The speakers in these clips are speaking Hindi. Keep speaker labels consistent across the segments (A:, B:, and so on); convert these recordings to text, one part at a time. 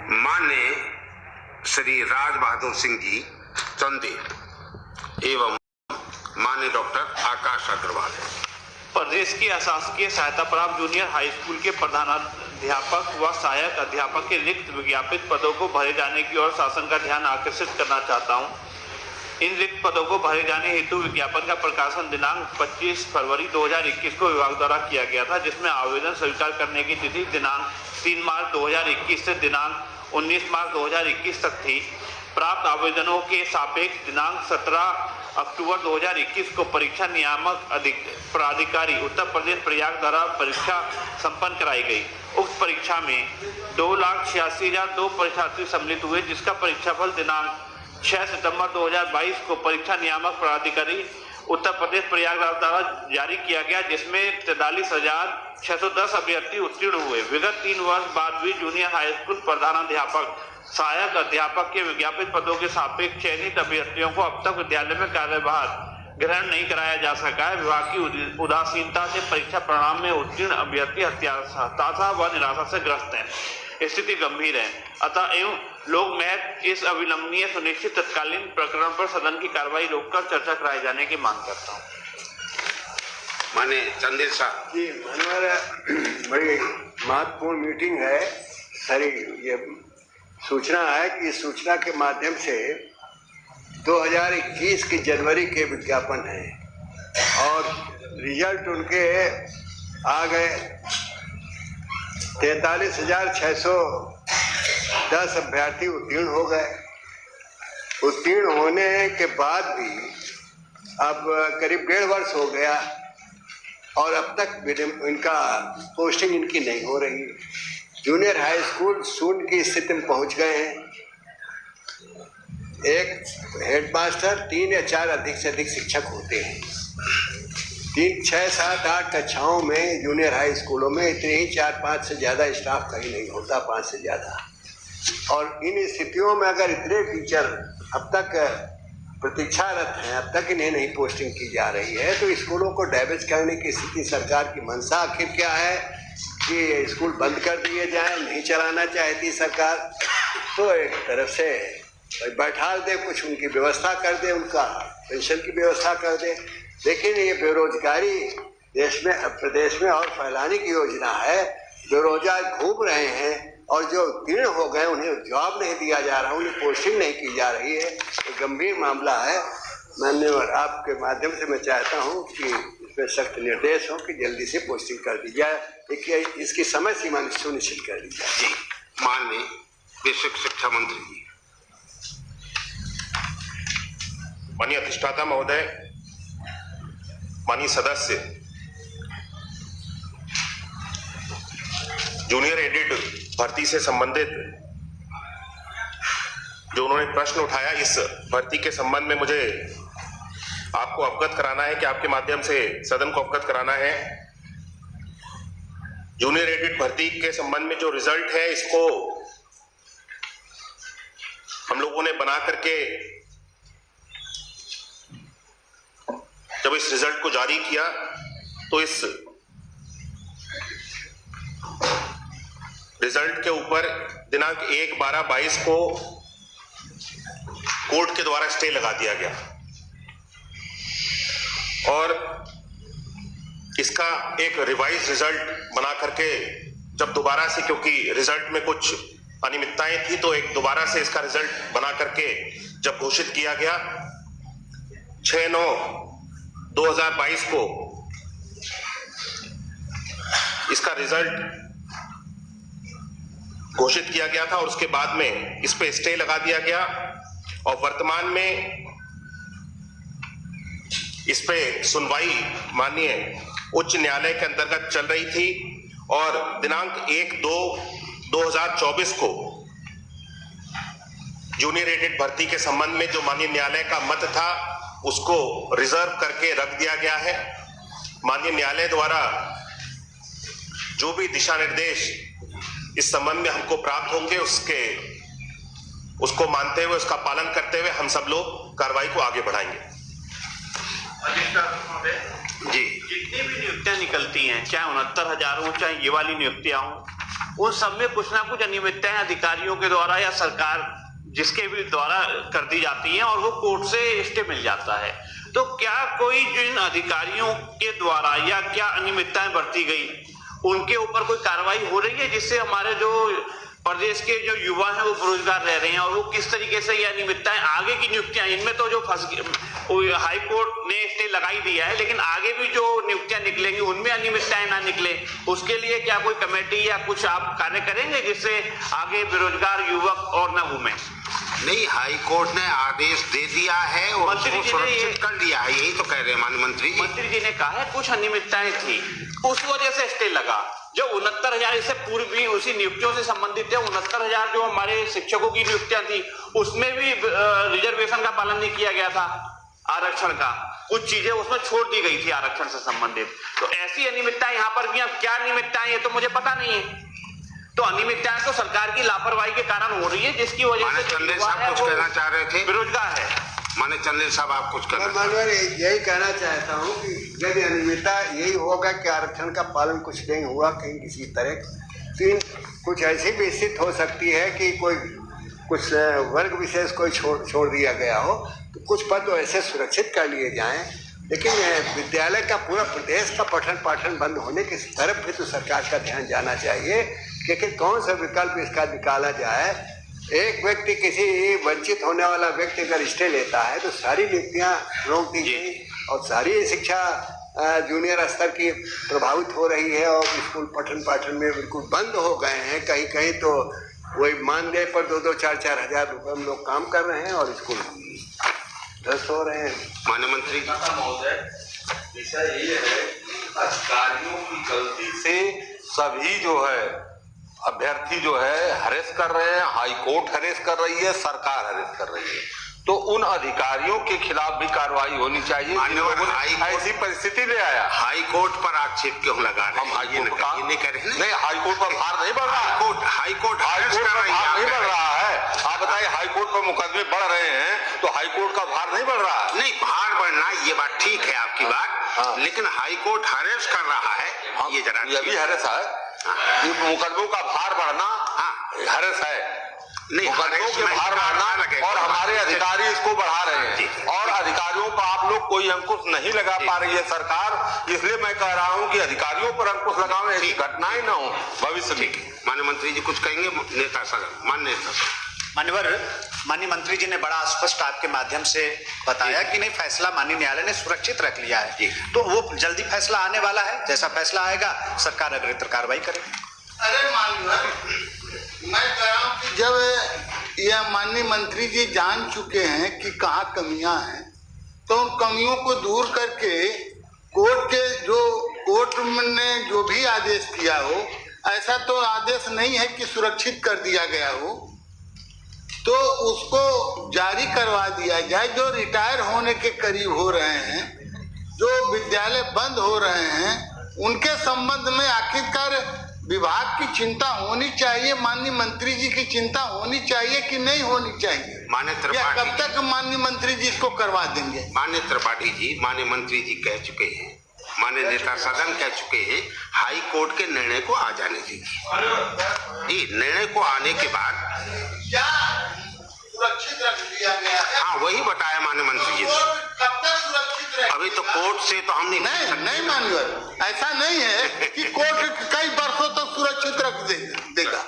A: माननीय श्री राज बहादुर सिंह जी चंदे एवं माननीय डॉक्टर आकाश अग्रवाल
B: प्रदेश की अशासकीय सहायता प्राप्त जूनियर हाई स्कूल के प्रधानाध्यापक व सहायक अध्यापक के रिक्त विज्ञापित पदों को भरे जाने की ओर शासन का ध्यान आकर्षित करना चाहता हूं। इन रिक्त पदों को भरे जाने हेतु विज्ञापन का प्रकाशन दिनांक 25 फरवरी 2021 को विभाग द्वारा किया गया था, जिसमें आवेदन स्वीकार करने की तिथि दिनांक 3 मार्च 2021 से दिनांक 19 मार्च 2021 तक थी। प्राप्त आवेदनों के सापेक्ष दिनांक 17 अक्टूबर 2021 को परीक्षा नियामक प्राधिकारी उत्तर प्रदेश प्रयाग द्वारा परीक्षा संपन्न कराई गई। उक्त परीक्षा में 2,86,002 परीक्षार्थी सम्मिलित हुए, जिसका परीक्षाफल दिनांक 6 सितंबर 2022 को परीक्षा नियामक प्राधिकारी उत्तर प्रदेश प्रयाग द्वारा जारी किया गया, जिसमें 43,610 अभ्यर्थी उत्तीर्ण हुए। विगत 3 वर्ष बाद भी जूनियर हाई स्कूल प्रधानाध्यापक सहायक अध्यापक के विज्ञापित पदों के सापेक्ष चयनित अभ्यर्थियों को अब तक विद्यालय में कार्यभार ग्रहण नहीं कराया जा सका है। विभाग की उदासीनता से परीक्षा परिणाम में उत्तीर्ण अभ्यर्थी हताशा व निराशा से ग्रस्त हैं। स्थिति गंभीर है, अतः एवं लोग महज इस अविलंबनीय सुनिश्चित तत्कालीन प्रकरण पर सदन की कार्रवाई रोककर चर्चा कराए जाने की मांग करता हूँ।
A: माने चंदेल साहब
C: जी, मनोहर, बड़ी महत्वपूर्ण मीटिंग है। सारी ये सूचना है कि इस सूचना के माध्यम से 2021 के जनवरी के विज्ञापन है और रिजल्ट उनके आ गए। 43,610 अभ्यर्थी उत्तीर्ण हो गए। उत्तीर्ण होने के बाद भी अब करीब 1.5 वर्ष हो गया और अब तक इनका पोस्टिंग इनकी नहीं हो रही। जूनियर हाई स्कूल शून्य की स्थिति में पहुंच गए हैं। एक हेडमास्टर 3 या 4 अधिक से अधिक शिक्षक होते हैं। 3, 6, 7, 8 कक्षाओं में जूनियर हाई स्कूलों में इतने ही 4-5 से ज़्यादा स्टाफ कहीं नहीं होता, 5 से ज़्यादा। और इन स्थितियों में अगर इतने टीचर अब तक प्रतीक्षारत हैं, अब तक इन्हें नहीं पोस्टिंग की जा रही है, तो स्कूलों को डैमेज करने की स्थिति सरकार की मंशा आखिर क्या है कि स्कूल बंद कर दिए जाएं, नहीं चलाना चाहती सरकार। तो एक तरफ से बैठा दे, कुछ उनकी व्यवस्था कर दे, उनका पेंशन की व्यवस्था कर दे, लेकिन ये बेरोजगारी प्रदेश में और फैलाने की योजना है। बेरोजगार घूम रहे हैं और जो उत्तीर्ण हो गए उन्हें जॉब नहीं दिया जा रहा, उन्हें पोस्टिंग नहीं की जा रही है। ये गंभीर मामला है। माननीय आपके माध्यम से मैं चाहता हूँ कि इसमें सख्त निर्देश हो कि जल्दी से पोस्टिंग कर दी जाए, इसकी समय सीमा सुनिश्चित कर दी जाए।
A: जी, माननीय बेसिक शिक्षा मंत्री जी।
D: माननीय अधिष्ठाता महोदय, माननीय सदस्य, जूनियर एडेड भर्ती से संबंधित जो उन्होंने प्रश्न उठाया, इस भर्ती के संबंध में मुझे आपको अवगत कराना है कि आपके माध्यम से सदन को अवगत कराना है। जूनियर एडेड भर्ती के संबंध में जो रिजल्ट है, इसको हम लोगों ने बना करके जब इस रिजल्ट को जारी किया तो इस रिजल्ट के ऊपर दिनांक 1/12/22 को कोर्ट के द्वारा स्टे लगा दिया गया और इसका एक रिवाइज रिजल्ट बना करके जब दोबारा से, क्योंकि रिजल्ट में कुछ अनियमितताएं थी, तो एक दोबारा से इसका रिजल्ट बना करके जब घोषित किया गया 6/9/2022 को इसका रिजल्ट घोषित किया गया था और उसके बाद में इस पे स्टे लगा दिया गया और वर्तमान में इस पे सुनवाई माननीय उच्च न्यायालय के अंतर्गत चल रही थी और दिनांक 1/2/2024 को जूनियर एडेड भर्ती के संबंध में जो माननीय न्यायालय का मत था उसको रिजर्व करके रख दिया गया है। माननीय न्यायालय द्वारा जो भी दिशा निर्देश इस संबंध में हमको प्राप्त होंगे उसको मानते हुए, उसका पालन करते हुए हम सब लोग कार्रवाई को आगे बढ़ाएंगे।
B: जी, जितनी भी नियुक्तियां निकलती हैं, चाहे 69,000 हो, चाहे ये वाली नियुक्तियां हो, उन सब में कुछ ना कुछ अनियमितताएं अधिकारियों के द्वारा या सरकार जिसके भी द्वारा कर दी जाती हैं और वो कोर्ट से स्टे मिल जाता है। तो क्या कोई जिन अधिकारियों के द्वारा या क्या अनियमितताएं बरती गई उनके ऊपर कोई कार्रवाई हो रही है जिससे हमारे जो प्रदेश के जो युवा हैं वो बेरोजगार रह रहे हैं, और वो किस तरीके से ये अनियमितताएं आगे की नियुक्तियां, इनमें तो जो हाई कोर्ट ने स्टे लगाई दिया है, लेकिन आगे भी जो नियुक्तियां निकलेंगी उनमें अनियमितताएं ना निकले, उसके लिए क्या कोई कमेटी या कुछ आप कार्य करेंगे जिससे आगे बेरोजगार युवक और न घूमे?
A: नहीं, हाई कोर्ट ने आदेश दे दिया है और
B: मंत्री
A: उसको
B: जी ने
A: सुरक्षित कर लिया है, यही तो कह रहे हैं माननीय मंत्री जी।
B: मंत्री जी ने कहा है कुछ अनियमितताएं थी, उस वजह से स्टे लगा। जो 69,000 इससे पूर्व भी उसी नियुक्तियों से संबंधित है, 69,000 जो हमारे शिक्षकों की नियुक्तियां थी उसमें भी रिजर्वेशन का पालन नहीं किया गया था, आरक्षण का कुछ चीजें उसमें छोड़ दी गई थी आरक्षण से संबंधित। तो ऐसी अनियमितताएं यहाँ पर भी, अब क्या अनियमितताएं ये तो मुझे पता नहीं है। तो अनियमितताएं तो सरकार की लापरवाही के कारण हो रही है, जिसकी वजह से
A: चंदेल साहब कुछ कहना चाह रहे थे,
B: बेरोजगार है।
A: माने चंदेल साहब आप कुछ
C: मैं मानवर यही कहना चाहता हूँ कि यदि अनियमितता यही होगा कि आरक्षण का पालन कुछ नहीं हुआ कहीं किसी तरह, फिर कुछ ऐसी भी स्थिति हो सकती है कि कोई कुछ वर्ग विशेष कोई छोड़ दिया गया हो, तो कुछ पद तो ऐसे सुरक्षित कर लिए जाएं। लेकिन विद्यालय का पूरा प्रदेश का पठन पाठन बंद होने की तरफ भी तो सरकार का ध्यान जाना चाहिए कि कौन सा विकल्प इसका निकाला जाए। एक व्यक्ति, किसी वंचित होने वाला व्यक्ति अगर स्टे लेता है तो सारी नियुक्तियां रोक दी गई और सारी शिक्षा जूनियर स्तर की प्रभावित हो रही है और स्कूल पठन पाठन में बिल्कुल बंद हो गए हैं। कहीं कहीं तो वही मानदेय पर 2-2, 4-4 हजार रुपये हम लोग काम कर रहे हैं और स्कूल ध्वस्त हो रहे हैं।
A: माननीय मंत्री जी
E: महोदय, विषय ये है अधिकारियों की गलती से सभी जो है अभ्यर्थी जो है हरेस कर रहे हैं, हाई कोर्ट हरेस कर रही है, सरकार हरेस कर रही है, तो उन अधिकारियों के खिलाफ भी कार्रवाई होनी चाहिए जिन्होंने ऐसी परिस्थिति ले आया।
A: हाई कोर्ट पर आक्षेप क्यों लगा रहे हैं?
E: हम हाई कोर्ट का
A: नहीं कह रहे हैं,
E: नहीं, हाई कोर्ट पर भार नहीं बढ़ रहा है,
A: हाई कोर्ट
E: भार नहीं बढ़ रहा है। आप बताइए, हाई कोर्ट पर मुकदमे बढ़ रहे हैं तो हाई कोर्ट का भार नहीं बढ़ रहा है।
A: नहीं, भार बढ़ना ये बात ठीक है आपकी बात,
E: हाँ।
A: लेकिन हाई कोर्ट हरेस कर रहा है, ये जरा
E: ये भी हरेस है, मुकदमों का भार बढ़ना हरेस है,
A: नहीं,
E: मुकदमों के भार बढ़ना, और हमारे अधिकारी इसको बढ़ा रहे हैं और अधिकारियों पर आप लोग कोई अंकुश नहीं लगा पा रही है सरकार। इसलिए मैं कह रहा हूं कि अधिकारियों पर अंकुश लगाओ, ऐसी घटनाएं न हो भविष्य में।
A: माननीय मंत्री जी कुछ कहेंगे? नेता सदन, माननीय नेता सदन।
F: माननीय मंत्री जी ने बड़ा स्पष्ट आपके माध्यम से बताया कि नहीं, फैसला माननीय न्यायालय ने सुरक्षित रख लिया है, तो वो जल्दी फैसला आने वाला है। जैसा फैसला आएगा सरकार अग्रेतर कार्रवाई करेगी।
G: अरे माननीय, मैं कह रहा हूँ कि जब यह माननीय मंत्री जी जान चुके हैं कि कहाँ कमियां हैं, तो उन कमियों को दूर करके कोर्ट ने जो भी आदेश किया हो, ऐसा तो आदेश नहीं है कि सुरक्षित कर दिया गया हो, तो उसको जारी करवा दिया जाए। जो रिटायर होने के करीब हो रहे हैं, जो विद्यालय बंद हो रहे हैं, उनके संबंध में आखिरकार विभाग की चिंता होनी चाहिए, माननीय मंत्री जी की चिंता होनी चाहिए कि नहीं होनी चाहिए?
A: माननीय त्रिपाठी,
G: कब तक माननीय मंत्री जी इसको करवा देंगे?
A: माननीय त्रिपाठी जी, माननीय मंत्री जी कह चुके हैं, माननीय नेता सदन कह चुके हैं, हाई कोर्ट के निर्णय को आ जाने दीजिए। निर्णय को आने के बाद
G: क्या सुरक्षित रख दिया गया है?
A: हाँ, वही बताया माननीय मंत्री जी।
G: कब तक सुरक्षित रहे?
A: अभी तो कोर्ट से तो हम
G: नहीं माननीय, ऐसा नहीं है कि कोर्ट कई वर्षों तक सुरक्षित रख देगा,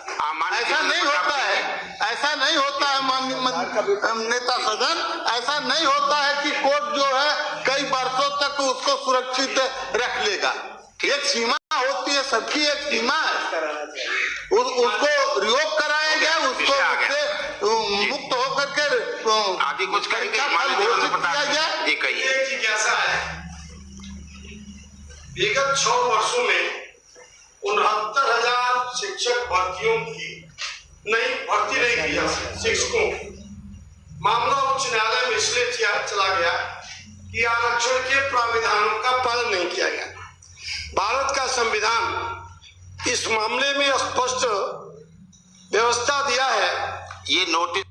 G: ऐसा नहीं होता है, ऐसा नहीं होता है माननीय नेता सदन, ऐसा नहीं होता है कि कोर्ट जो है कई वर्षों तक उसको सुरक्षित रख लेगा। एक सीमा होती है, सबकी एक सीमा है, उसको रिवोक कराया गया, उसको मुक्त होकर के
A: आगे कुछ करेंगे ये कहिए।
H: जिज्ञासा है, विगत 6 वर्षों में 69,000 शिक्षक भर्तियों की भर्ती नहीं किया शिक्षकों की। मामला उच्च न्यायालय में इसलिए चला गया कि आरक्षण के प्राविधानों का पालन नहीं किया गया। भारत का संविधान इस मामले में स्पष्ट व्यवस्था दिया है।
A: ये नोटिस